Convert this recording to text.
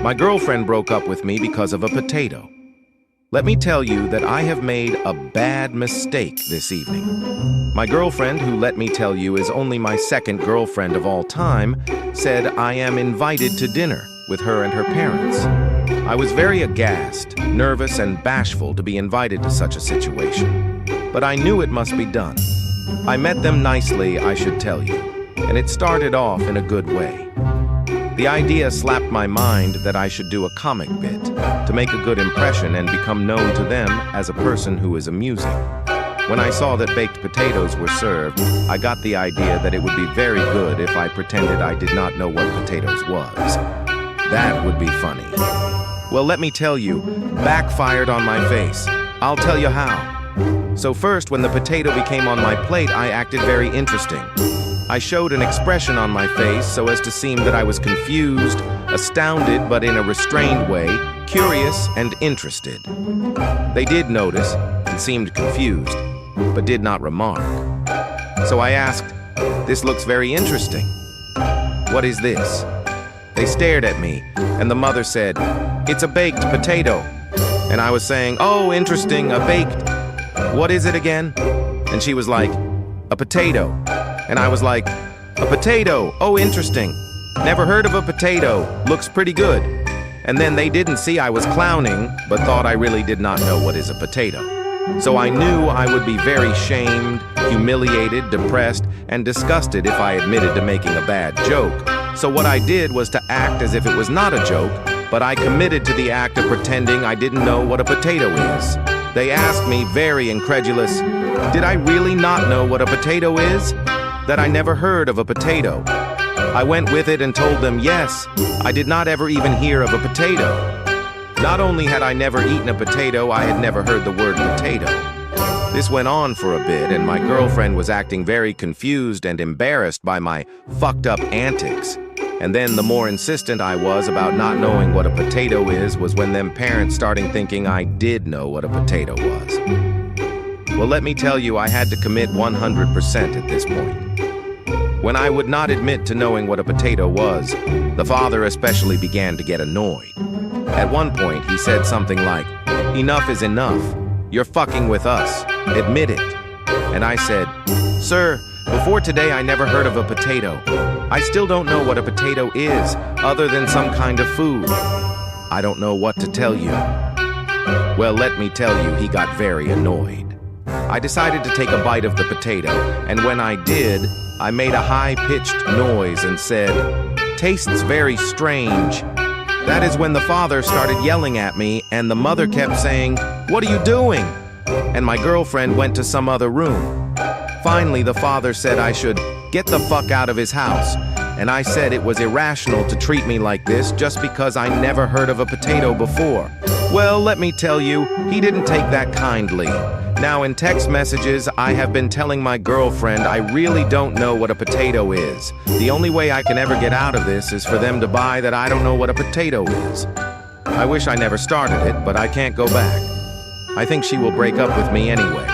My girlfriend broke up with me because of a potato. Let me tell you that I have made a bad mistake this evening. My girlfriend, who let me tell you is only my second girlfriend of all time, said I am invited to dinner with her and her parents. I was very aghast, nervous, and bashful to be invited to such a situation. But I knew it must be done. I met them nicely, I should tell you, and it started off in a good way. The idea slapped my mind that I should do a comic bit to make a good impression and become known to them as a person who is amusing. When I saw that baked potatoes were served, I got the idea that it would be very good if I pretended I did not know what potatoes was. That would be funny. Well, let me tell you, backfired on my face. I'll tell you how. So first, when the potato became on my plate, I acted very interesting. I showed an expression on my face so as to seem that I was confused, astounded, but in a restrained way, curious and interested. They did notice and seemed confused, but did not remark. So I asked, "This looks very interesting. What is this?" They stared at me, and the mother said, "It's a baked potato." And I was saying, "Oh, interesting, a baked. What is it again?" And she was like, "A potato." And I was like, "A potato, oh interesting. Never heard of a potato, looks pretty good." And then they didn't see I was clowning, but thought I really did not know what is a potato. So I knew I would be very shamed, humiliated, depressed, and disgusted if I admitted to making a bad joke. So what I did was to act as if it was not a joke, but I committed to the act of pretending I didn't know what a potato is. They asked me, very incredulous, did I really not know what a potato is? That I never heard of a potato. I went with it and told them, yes, I did not ever even hear of a potato. Not only had I never eaten a potato, I had never heard the word potato. This went on for a bit, and my girlfriend was acting very confused and embarrassed by my fucked up antics. And then the more insistent I was about not knowing what a potato is was when them parents started thinking I did know what a potato was. Well, let me tell you, I had to commit 100% at this point. When I would not admit to knowing what a potato was, the father especially began to get annoyed. At one point, he said something like, "Enough is enough. You're fucking with us. Admit it." And I said, "Sir, before today I never heard of a potato. I still don't know what a potato is, other than some kind of food. I don't know what to tell you." Well, let me tell you, he got very annoyed. I decided to take a bite of the potato, and when I did, I made a high-pitched noise and said, "Tastes very strange." That is when the father started yelling at me, and the mother kept saying, "What are you doing?" And my girlfriend went to some other room. Finally, the father said I should get the fuck out of his house, and I said it was irrational to treat me like this just because I never heard of a potato before. Well, let me tell you, he didn't take that kindly. Now, in text messages, I have been telling my girlfriend I really don't know what a potato is. The only way I can ever get out of this is for them to buy that I don't know what a potato is. I wish I never started it, but I can't go back. I think she will break up with me anyway.